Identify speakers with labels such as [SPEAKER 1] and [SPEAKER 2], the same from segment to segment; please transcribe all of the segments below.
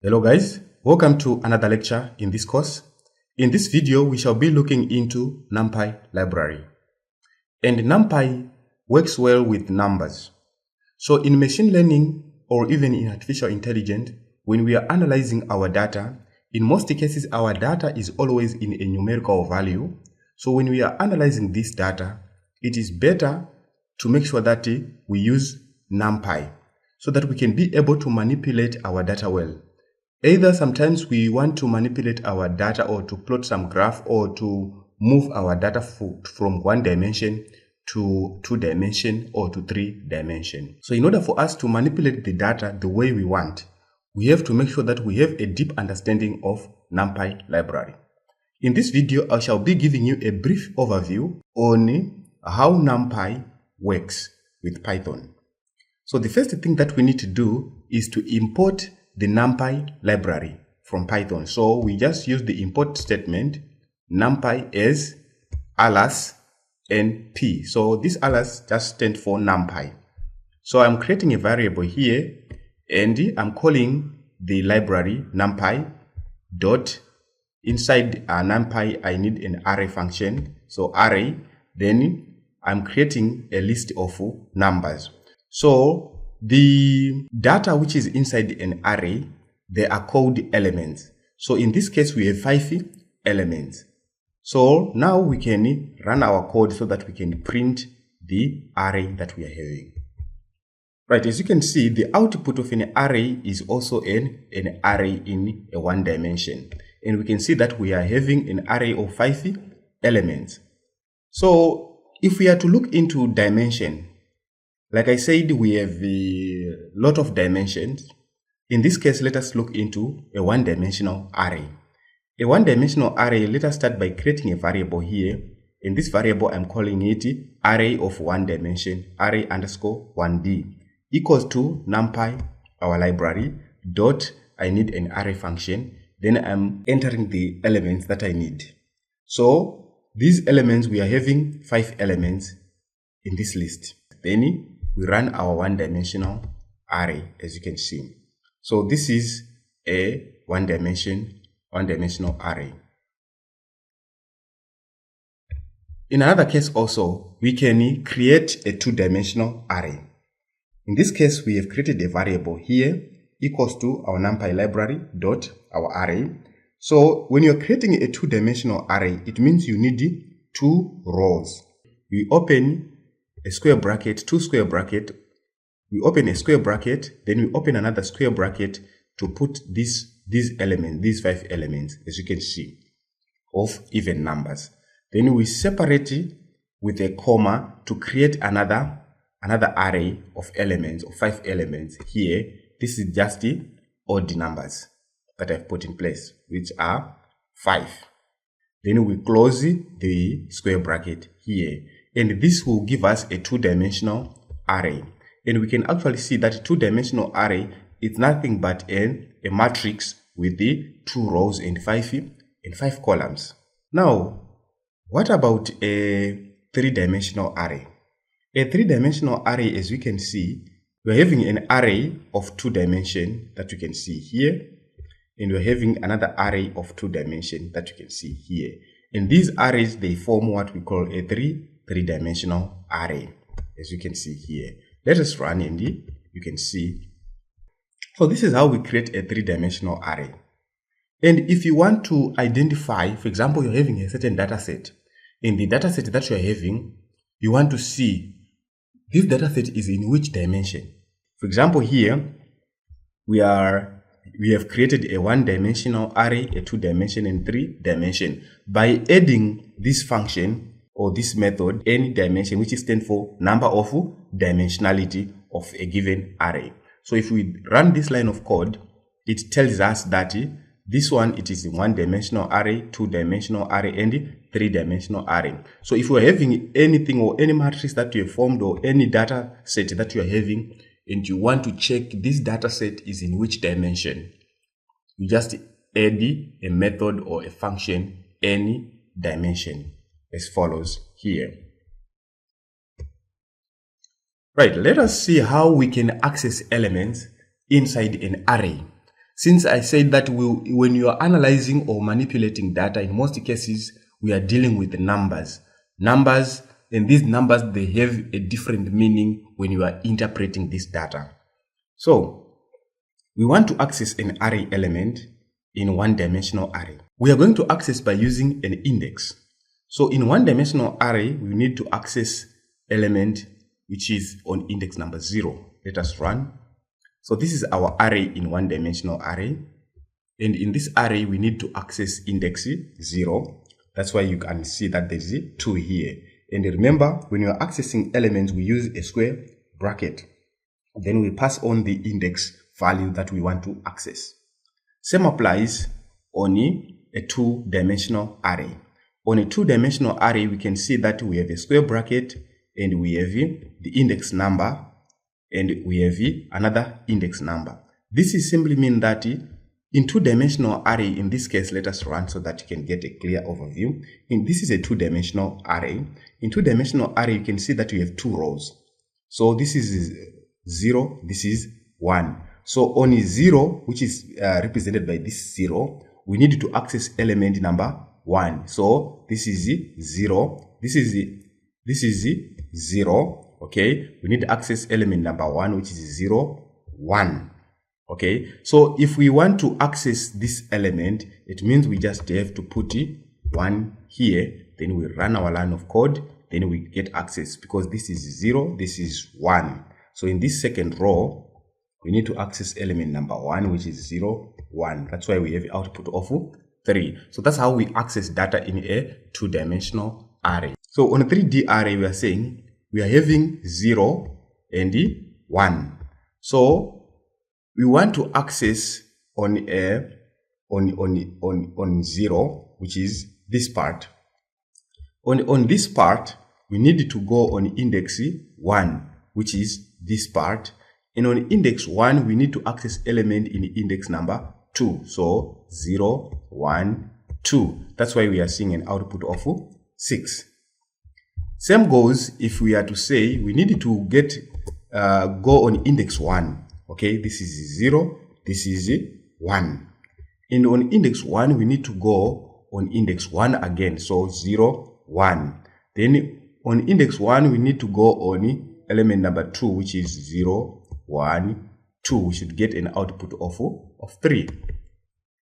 [SPEAKER 1] Hello guys, welcome to another lecture in this course. In this video, we shall be looking into NumPy library. And NumPy works well with numbers. So in machine learning or even in artificial intelligence, when we are analyzing our data, in most cases our data is always in a numerical value. So when we are analyzing this data, it is better to make sure that we use NumPy so that we can be able to manipulate our data well. Either sometimes we want to manipulate our data or to plot some graph or to move our data from one dimension to 2 dimension or to 3 dimension. So in order for us to manipulate the data the way we want, we have to make sure that we have a deep understanding of NumPy library. In this video, I shall be giving you a brief overview on how NumPy works with Python. So the first thing that we need to do is to import the NumPy library from Python. So we just use the import statement NumPy as alias np. So this alias just stands for NumPy. So I'm creating a variable here and I'm calling the library NumPy dot inside NumPy I need an array function. So array, then I'm creating a list of numbers. So the data which is inside an array, they are called elements. So in this case, we have 5 elements. So now we can run our code so that we can print the array that we are having. Right, as you can see, the output of an array is also an array in a 1 dimension. And we can see that we are having an array of 5 elements. So if we are to look into dimension, like I said, we have a lot of dimensions. In this case, let us look into a 1-dimensional array. A 1-dimensional array, let us start by creating a variable here. In this variable, I'm calling it array of 1 dimension, array underscore 1d, equals to NumPy, our library, dot, I need an array function. Then I'm entering the elements that I need. So these elements, we are having 5 elements in this list. Then we run our 1-dimensional array, as you can see. So this is a 1-dimensional array. In another case also, we can create a 2-dimensional array. In this case, we have created a variable here equals to our NumPy library dot our array. So when you're creating a 2-dimensional array, it means you need 2 rows. We open a square bracket, 2 square bracket, we open a square bracket, then we open another square bracket to put these elements, these 5 elements, as you can see, of even numbers. Then we separate it with a comma to create another array of elements, of 5 elements here. This is just the odd numbers that I've put in place, which are 5. Then we close the square bracket here. And this will give us a 2-dimensional array. And we can actually see that 2-dimensional array is nothing but a matrix with the 2 rows and 5 columns. Now, what about a 3-dimensional array? A 3-dimensional array, as we can see, we're having an array of 2 dimensions that you can see here. And we're having another array of 2 dimensions that you can see here. And these arrays, they form what we call a 3-dimensional array, as you can see here. Let us run and you can see. So this is how we create a 3-dimensional array. And if you want to identify, for example, you're having a certain data set. In the data set that you're having, you want to see this data set is in which dimension. For example, here we have created a 1-dimensional array, a 2-dimension and 3-dimension by adding this function or this method, any dimension, which stands for number of dimensionality of a given array. So if we run this line of code, it tells us that this one, it is a 1-dimensional array, 2-dimensional array, and 3-dimensional array. So if we're having anything or any matrix that you have formed or any data set that you are having, and you want to check this data set is in which dimension, you just add a method or a function, any dimension, as follows here. Right, let us see how we can access elements inside an array. Since I said that when you are analyzing or manipulating data, in most cases, we are dealing with numbers. Numbers, and these numbers, they have a different meaning when you are interpreting this data. So, we want to access an array element in one-dimensional array. We are going to access by using an index. So, in one-dimensional array, we need to access element which is on index number 0. Let us run. So this is our array in one-dimensional array, and in this array we need to access index 0. That's why you can see that there's 2 here. And remember, when you are accessing elements, we use a square bracket. Then we pass on the index value that we want to access. Same applies on a two-dimensional array. On a two-dimensional array, we can see that we have a square bracket and we have the index number, and we have another index number. This is simply mean that in two-dimensional array, in this case, let us run so that you can get a clear overview. This is a two-dimensional array. In two-dimensional array, you can see that we have 2 rows. So this is 0, this is 1. So on 0, which is represented by this 0, we need to access element number 1. So this is 0, this is 0. Okay, we need to access element number 1, which is 0, 1. Okay, so if we want to access this element, it means we just have to put 1 here, then we run our line of code, then we get access, because this is 0, this is 1. So in this second row, we need to access element number 1, which is 0, 1. That's why we have output of 3. So that's how we access data in a two-dimensional array. So on a 3D array, we are saying we are having 0 and 1. So we want to access on 0, which is this part. On this part, we need to go on index 1, which is this part. And on index 1, we need to access element in index number 2. So 0, 1, 2. That's why we are seeing an output of 6. Same goes if we are to say we need to get go on index 1. Okay, this is 0, this is 1. And on index 1, we need to go on index 1 again. So 0, 1. Then on index 1, we need to go on element number 2, which is 0, 1, 2. We should get an output of 3.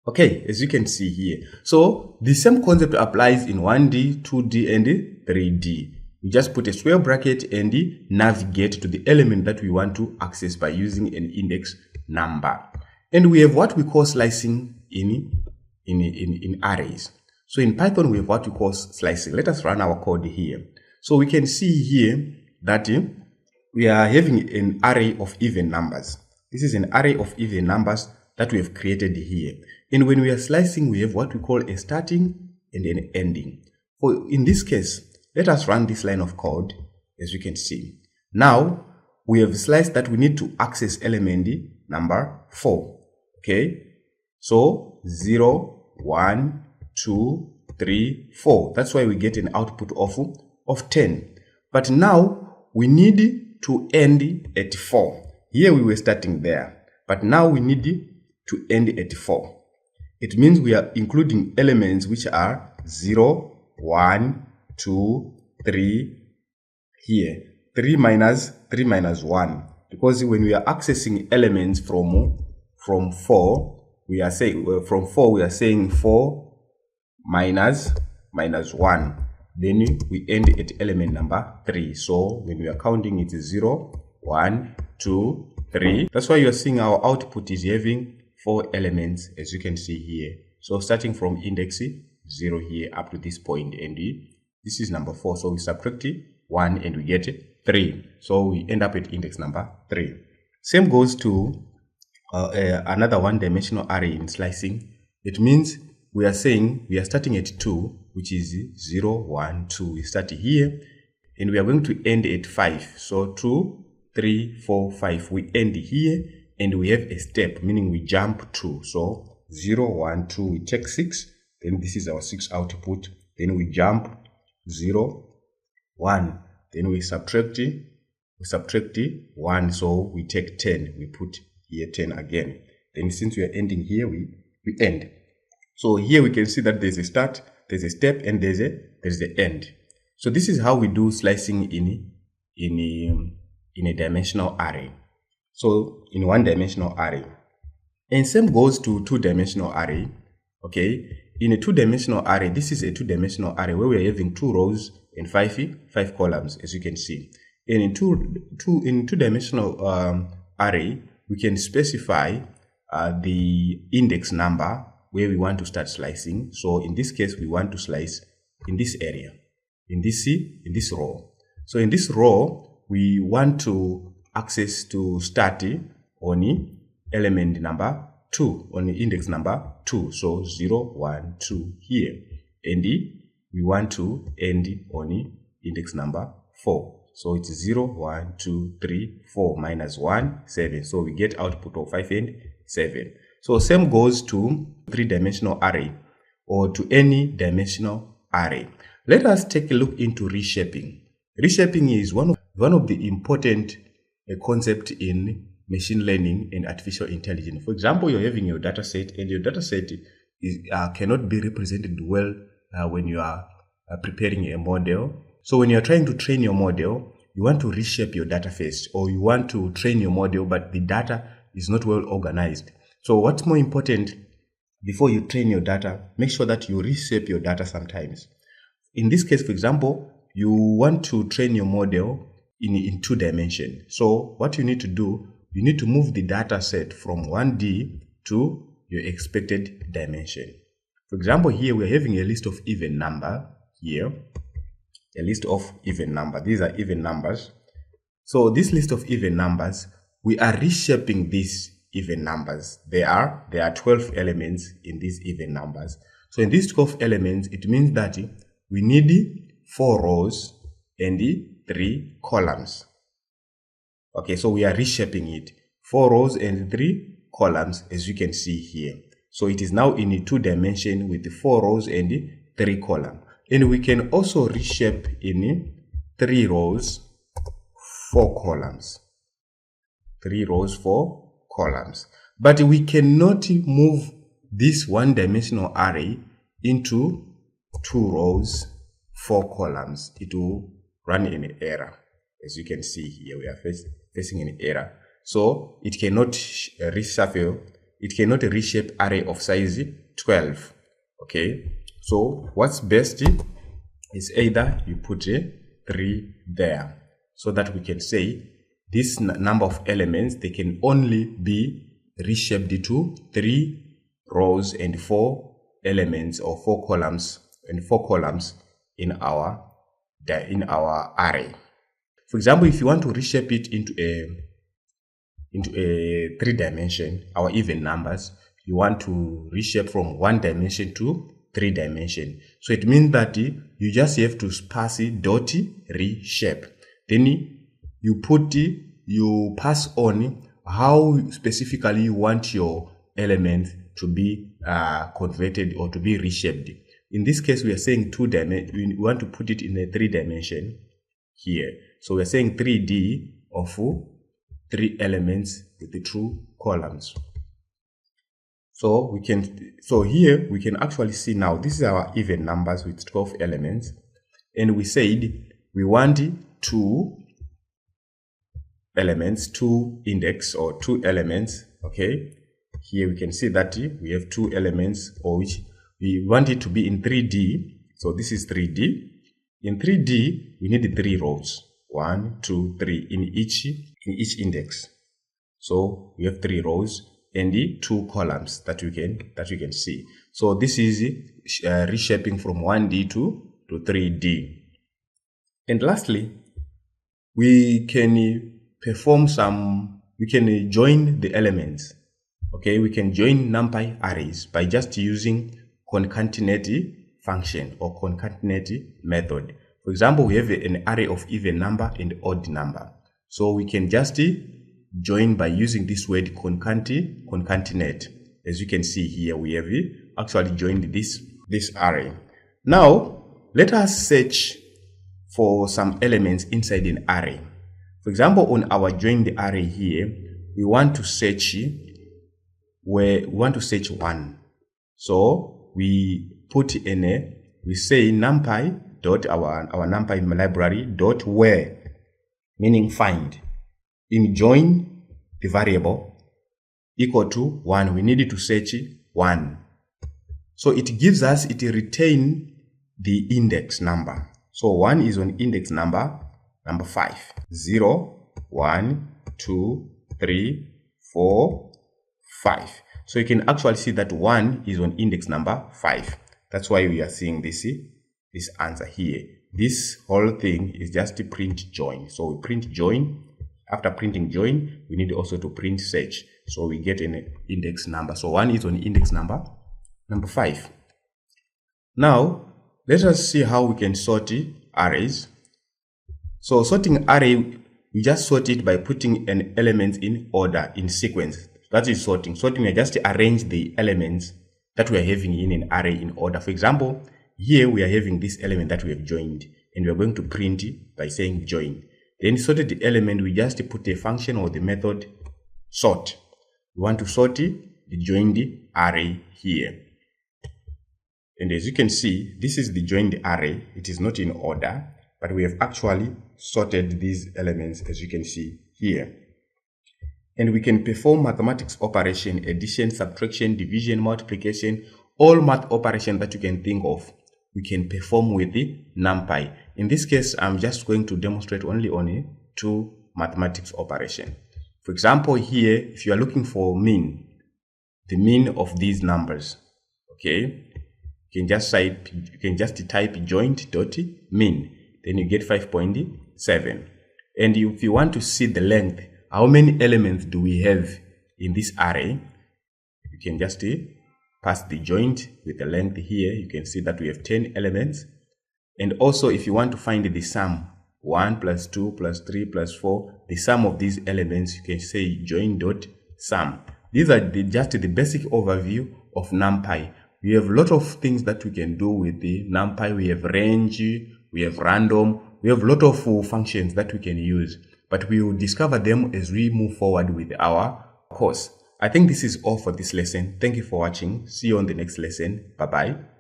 [SPEAKER 1] Okay, as you can see here. So the same concept applies in 1D, 2D, and 3D. We just put a square bracket and navigate to the element that we want to access by using an index number. And we have what we call slicing in arrays. So in Python, we have what we call slicing. Let us run our code here. So we can see here that we are having an array of even numbers. This is an array of even numbers that we have created here. And when we are slicing, we have what we call a starting and an ending. So in this case, let us run this line of code, as you can see. Now, we have sliced that we need to access element number 4. Okay, so 0, 1, 2, 3, 4. That's why we get an output of 10. But now, we need to end at 4. Here we were starting there, but now we need to end at 4. It means we are including elements which are 0, 1, 2, 3 here. 3 minus 1. Because when we are accessing elements from 4, we are saying from 4 we are saying 4 minus 1. Then we end at element number 3. So when we are counting, it is 0, 1, 2, 3. That's why you are seeing our output is having 4 elements, as you can see here. So starting from index 0 here up to this point, and this is number 4. So we subtract 1 and we get 3. So we end up at index number 3. Same goes to another one-dimensional array in slicing. It means we are saying we are starting at 2, which is 0, 1, 2. We start here and we are going to end at 5. So 2, 3, 4, 5. We end here and we have a step, meaning we jump 2. So 0, 1, 2, we take 6. Then this is our 6 output. Then we jump 0, 1. Then we subtract 1. So we take 10. We put here 10 again. Then since we are ending here, we end. So here we can see that there's a start, there's a step, and there's the end. So this is how we do slicing in a dimensional array. So in one-dimensional array. And same goes to two-dimensional array. Okay, in a two-dimensional array, this is a two-dimensional array where we are having 2 rows and 5 columns, as you can see. And in two-dimensional array, we can specify the index number where we want to start slicing. So in this case, we want to slice in this area, in this row. So in this row, we want to access to start on element number 2, on the index number 2. So 0, 1, 2 here. And we want to end on index number 4. So it's 0, 1, 2, 3, 4 minus 1, 7. So we get output of 5 and 7. So same goes to three-dimensional array or to any dimensional array. Let us take a look into reshaping. Reshaping is one of the important concepts in machine learning and artificial intelligence. For example, you're having your data set, and your data set cannot be represented well when you are preparing a model. So when you're trying to train your model, you want to reshape your data first, or you want to train your model, but the data is not well organized. So what's more important, before you train your data, make sure that you reshape your data sometimes. In this case, for example, you want to train your model in 2 dimensions. So what you need to do, you need to move the data set from 1D to your expected dimension. For example, here we are having a list of even number here. A list of even number. These are even numbers. So this list of even numbers, we are reshaping these even numbers. There are 12 elements in these even numbers. So in these 12 elements, it means that we need 4 rows and 3 columns. Okay, so we are reshaping it. 4 rows and 3 columns, as you can see here. So it is now in a 2 dimension with 4 rows and 3 columns. And we can also reshape in 3 rows, 4 columns. 3 rows, 4 columns. But we cannot move this one-dimensional array into 2 rows, 4 columns. It will run in an error. As you can see here, we are facing an error. So it cannot reshuffle, it cannot reshape array of size 12. Okay, so what's best is either you put a 3 there, so that we can say this number of elements, they can only be reshaped to 3 rows and 4 elements, or 4 columns and 4 columns in our array. For example, if you want to reshape it into a 3 dimension, our even numbers, you want to reshape from 1 dimension to 3 dimension. So it means that you just have to pass dot reshape. Then you pass on how specifically you want your element to be converted or to be reshaped. In this case, we are saying 2 dimension. We want to put it in a 3 dimension here. So we are saying 3D of 3 elements with the 2 columns. So here we can actually see now, this is our even numbers with 12 elements, and we said we want 2 elements, 2 index or 2 elements. Okay, here we can see that we have 2 elements, or which we want it to be in 3D. So this is 3D. In 3D, we need 3 rows, 1, 2, 3 in each index. So we have 3 rows and 2 columns that you can see. So this is reshaping from 1D to 3D. And lastly, we can join the elements. Okay, we can join NumPy arrays by just using concatenate function or concatenate method. For example, we have an array of even number and odd number. So we can just join by using this word concatenate. As you can see here, we have actually joined this array. Now, let us search for some elements inside an array. For example, on our joined array here, we want to search where we want to search 1. So we put in we say NumPy dot our NumPy library dot where, meaning find. In join the variable equal to 1, we need to search 1. So it gives us, it retain the index number. So 1 is on index number 5. 0, 1, 2, 3, 4, 5. So you can actually see that 1 is on index number 5. That's why we are seeing this answer here. This whole thing is just to print join. So we print join. After printing join, we need also to print search. So we get an index number. So 1 is on index number 5. Now, let us see how we can sort arrays. So sorting array, we just sort it by putting an element in order, in sequence. That is sorting. Sorting, we just arrange the elements that we are having in an array in order. For example, here we are having this element that we have joined, and we are going to print it by saying join. Then sorted the element, we just put a function or the method sort. We want to sort the joined array here. And as you can see, this is the joined array. It is not in order, but we have actually sorted these elements, as you can see here. And we can perform mathematics operation, addition, subtraction, division, multiplication, all math operations that you can think of, we can perform with the NumPy. In this case, I'm just going to demonstrate only on 2 mathematics operation. For example, here, if you are looking for mean, the mean of these numbers, okay, you can just type joint.mean, then you get 5.7. And if you want to see the length, how many elements do we have in this array, you can just pass the joint with the length here. You can see that we have 10 elements. And also, if you want to find the sum, 1 plus 2 plus 3 plus 4, the sum of these elements, you can say join.sum. These are just the basic overview of NumPy. We have a lot of things that we can do with the NumPy. We have range, we have random, we have a lot of functions that we can use, but we will discover them as we move forward with our course. I think this is all for this lesson. Thank you for watching. See you on the next lesson. Bye-bye.